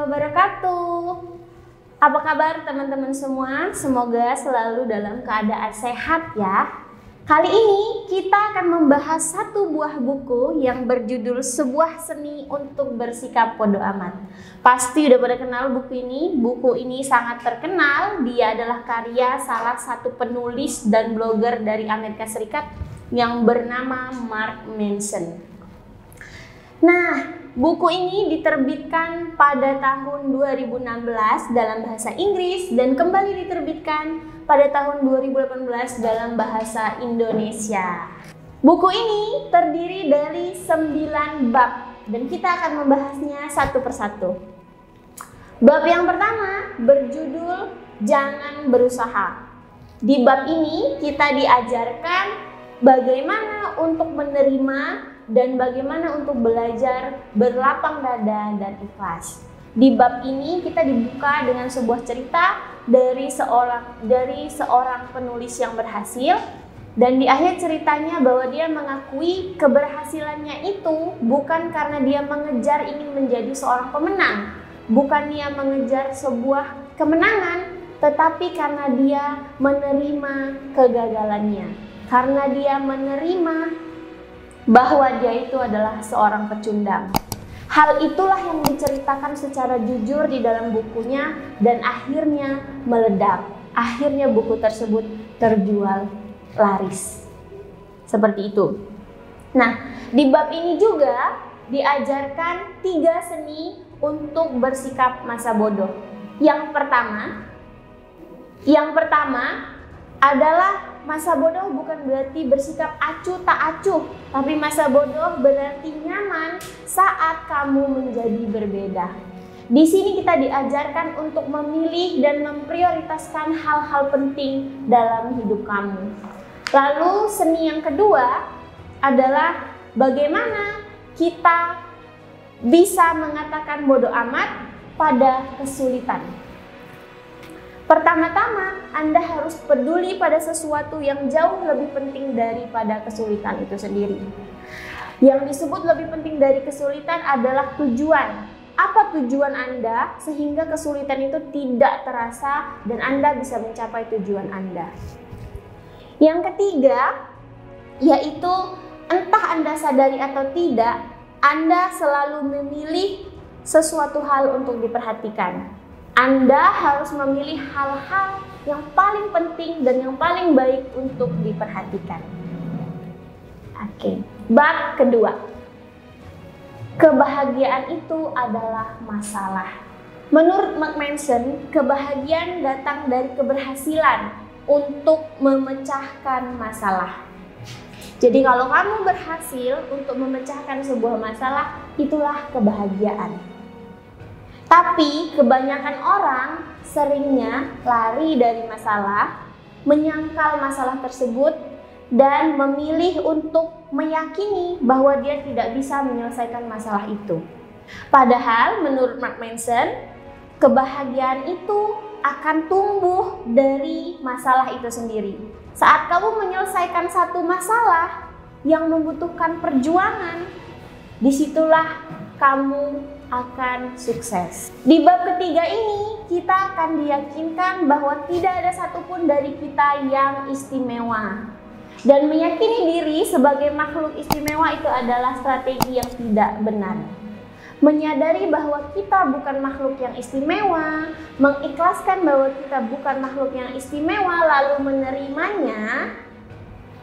wabarakatuh. Apa kabar teman-teman semua? Semoga selalu dalam keadaan sehat ya. Kali ini kita akan membahas satu buah buku yang berjudul Sebuah Seni untuk Bersikap Bodo Amat. Pasti udah pada kenal buku ini. Buku ini sangat terkenal. Dia adalah karya salah satu penulis dan blogger dari Amerika Serikat yang bernama Mark Manson. Nah, buku ini diterbitkan pada tahun 2016 dalam bahasa Inggris dan kembali diterbitkan pada tahun 2018 dalam bahasa Indonesia. Buku ini terdiri dari 9 bab dan kita akan membahasnya satu persatu. Bab yang pertama berjudul Jangan Berusaha. Di bab ini kita diajarkan bagaimana untuk menerima dan bagaimana untuk belajar berlapang dada dan ikhlas. Di bab ini kita dibuka dengan sebuah cerita dari seorang penulis yang berhasil, dan di akhir ceritanya bahwa dia mengakui keberhasilannya itu bukan karena dia mengejar ingin menjadi seorang pemenang, bukan dia mengejar sebuah kemenangan, tetapi karena dia menerima kegagalannya, karena dia menerima bahwa dia itu adalah seorang pecundang. Hal itulah yang diceritakan secara jujur di dalam bukunya dan akhirnya meledak. Akhirnya buku tersebut terjual laris. Seperti itu. Nah, di bab ini juga diajarkan 3 seni untuk bersikap masa bodoh. Yang pertama adalah masa bodoh bukan berarti bersikap acuh tak acuh, tapi masa bodoh berarti nyaman saat kamu menjadi berbeda. Di sini kita diajarkan untuk memilih dan memprioritaskan hal-hal penting dalam hidup kamu. Lalu seni yang kedua adalah bagaimana kita bisa mengatakan bodoh amat pada kesulitan. Pertama-tama, Anda harus peduli pada sesuatu yang jauh lebih penting daripada kesulitan itu sendiri. Yang disebut lebih penting dari kesulitan adalah tujuan. Apa tujuan Anda sehingga kesulitan itu tidak terasa dan Anda bisa mencapai tujuan Anda. Yang ketiga, yaitu entah Anda sadari atau tidak, Anda selalu memilih sesuatu hal untuk diperhatikan. Anda harus memilih hal-hal yang paling penting dan yang paling baik untuk diperhatikan. Oke, bab kedua. Kebahagiaan itu adalah masalah. Menurut Mark Manson, kebahagiaan datang dari keberhasilan untuk memecahkan masalah. Jadi kalau kamu berhasil untuk memecahkan sebuah masalah, itulah kebahagiaan. Tapi kebanyakan orang seringnya lari dari masalah, menyangkal masalah tersebut, dan memilih untuk meyakini bahwa dia tidak bisa menyelesaikan masalah itu. Padahal menurut Mark Manson, kebahagiaan itu akan tumbuh dari masalah itu sendiri. Saat kamu menyelesaikan satu masalah yang membutuhkan perjuangan, disitulah kamu akan sukses. Di bab ketiga ini kita akan diyakinkan bahwa tidak ada satupun dari kita yang istimewa. Dan meyakini diri sebagai makhluk istimewa itu adalah strategi yang tidak benar. Menyadari bahwa kita bukan makhluk yang istimewa, mengikhlaskan bahwa kita bukan makhluk yang istimewa, lalu menerimanya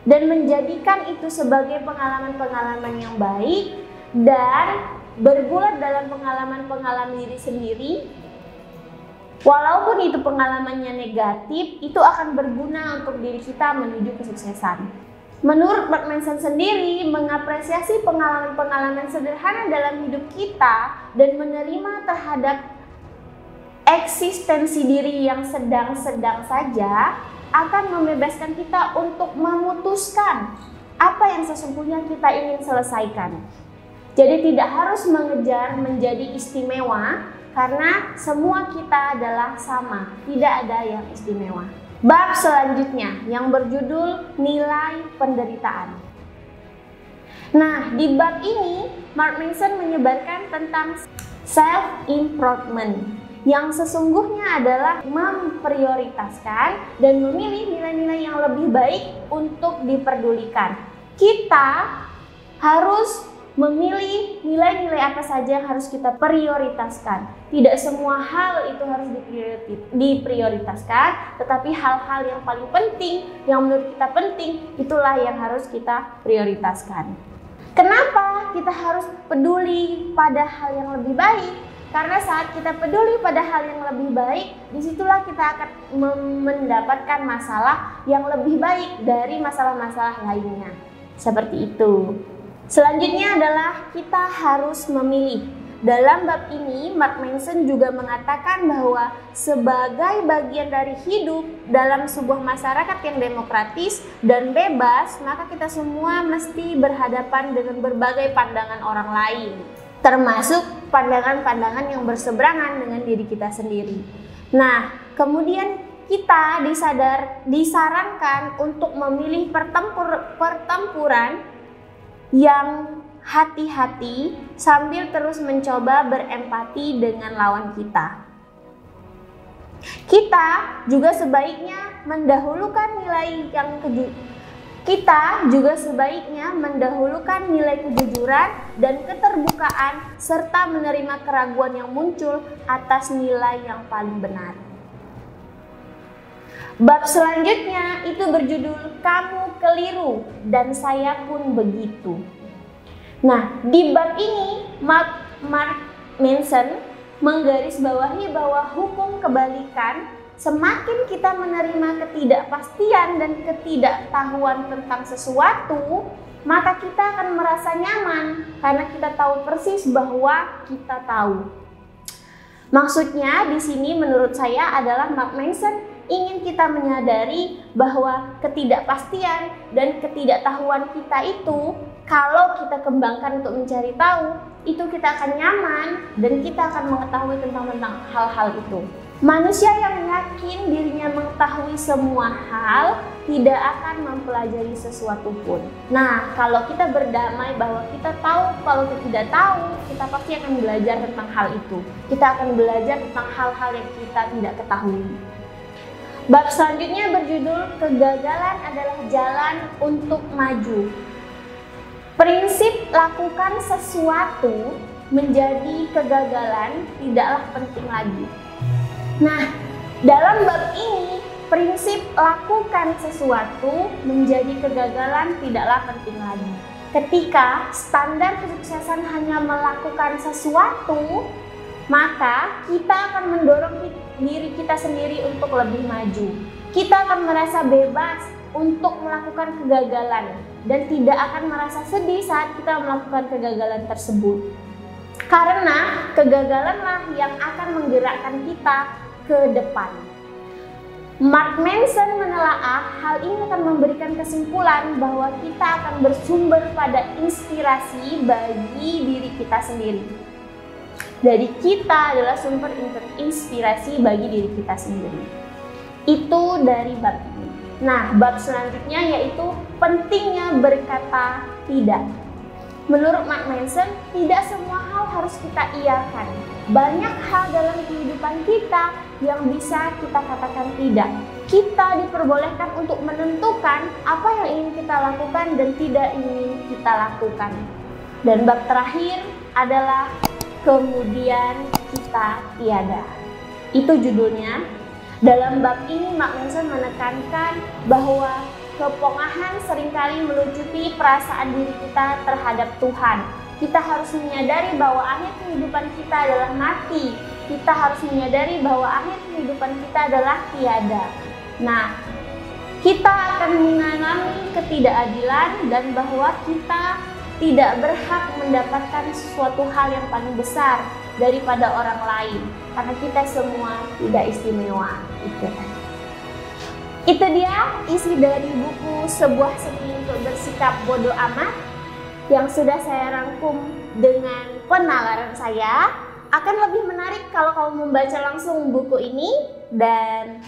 dan menjadikan itu sebagai pengalaman-pengalaman yang baik dan bergulat dalam pengalaman-pengalaman diri sendiri. Walaupun itu pengalamannya negatif, itu akan berguna untuk diri kita menuju kesuksesan. Menurut Mark Manson sendiri, mengapresiasi pengalaman-pengalaman sederhana dalam hidup kita dan menerima terhadap eksistensi diri yang sedang-sedang saja akan membebaskan kita untuk memutuskan apa yang sesungguhnya kita ingin selesaikan. Jadi tidak harus mengejar menjadi istimewa karena semua kita adalah sama, tidak ada yang istimewa. Bab selanjutnya yang berjudul Nilai Penderitaan. Nah, di bab ini Mark Manson menyebarkan tentang self improvement, yang sesungguhnya adalah memprioritaskan dan memilih nilai-nilai yang lebih baik untuk diperdulikan. Kita harus memilih nilai-nilai apa saja yang harus kita prioritaskan. Tidak semua hal itu harus diprioritaskan, tetapi hal-hal yang paling penting, yang menurut kita penting, itulah yang harus kita prioritaskan. Kenapa kita harus peduli pada hal yang lebih baik? Karena saat kita peduli pada hal yang lebih baik, disitulah kita akan mendapatkan masalah yang lebih baik dari masalah-masalah lainnya. Seperti itu. Selanjutnya adalah kita harus memilih. Dalam bab ini, Mark Manson juga mengatakan bahwa sebagai bagian dari hidup dalam sebuah masyarakat yang demokratis dan bebas, maka kita semua mesti berhadapan dengan berbagai pandangan orang lain, termasuk pandangan-pandangan yang berseberangan dengan diri kita sendiri. Nah, kemudian kita disarankan untuk memilih pertempuran yang hati-hati sambil terus mencoba berempati dengan lawan kita. Kita juga sebaiknya mendahulukan nilai kejujuran dan keterbukaan serta menerima keraguan yang muncul atas nilai yang paling benar. Bab selanjutnya itu berjudul "Kamu Keliru dan Saya Pun Begitu". Nah, di bab ini Mark Manson menggarisbawahi bahwa hukum kebalikan, semakin kita menerima ketidakpastian dan ketidaktahuan tentang sesuatu, maka kita akan merasa nyaman karena kita tahu persis bahwa kita tahu. Maksudnya di sini menurut saya adalah Mark Manson ingin kita menyadari bahwa ketidakpastian dan ketidaktahuan kita itu, kalau kita kembangkan untuk mencari tahu, itu kita akan nyaman dan kita akan mengetahui tentang hal-hal itu. Manusia yang yakin dirinya mengetahui semua hal tidak akan mempelajari sesuatu pun. Nah, kalau kita berdamai bahwa kita tahu kalau kita tidak tahu, kita pasti akan belajar tentang hal itu. Kita akan belajar tentang hal-hal yang kita tidak ketahui. Bab selanjutnya berjudul "Kegagalan adalah Jalan untuk Maju". Prinsip lakukan sesuatu menjadi kegagalan tidaklah penting lagi. Nah, dalam bab ini prinsip lakukan sesuatu menjadi kegagalan tidaklah penting lagi. Ketika standar kesuksesan hanya melakukan sesuatu, maka kita akan mendorong diri kita sendiri untuk lebih maju. Kita akan merasa bebas untuk melakukan kegagalan dan tidak akan merasa sedih saat kita melakukan kegagalan tersebut. Karena kegagalanlah yang akan menggerakkan kita ke depan. Mark Manson menelaah hal ini akan memberikan kesimpulan bahwa kita akan bersumber pada inspirasi bagi diri kita sendiri. Jadi kita adalah sumber inspirasi bagi diri kita sendiri. Itu dari bab ini. Nah, bab selanjutnya yaitu pentingnya berkata tidak. Menurut Mark Manson, tidak semua hal harus kita iyakan. Banyak hal dalam kehidupan kita yang bisa kita katakan tidak. Kita diperbolehkan untuk menentukan apa yang ingin kita lakukan dan tidak ingin kita lakukan. Dan bab terakhir adalah kemudian kita tiada. Itu judulnya. Dalam bab ini Mark Manson menekankan bahwa kepongahan seringkali melucuti perasaan diri kita terhadap Tuhan. Kita harus menyadari bahwa akhir kehidupan kita adalah mati. Kita harus menyadari bahwa akhir kehidupan kita adalah tiada. Nah, kita akan mengalami ketidakadilan dan bahwa kita tidak berhak mendapatkan sesuatu hal yang paling besar daripada orang lain, karena kita semua tidak istimewa. Itu dia isi dari buku Sebuah Seni Untuk Bersikap Bodoh Amat yang sudah saya rangkum dengan penalaran saya. Akan lebih menarik kalau kamu membaca langsung buku ini, dan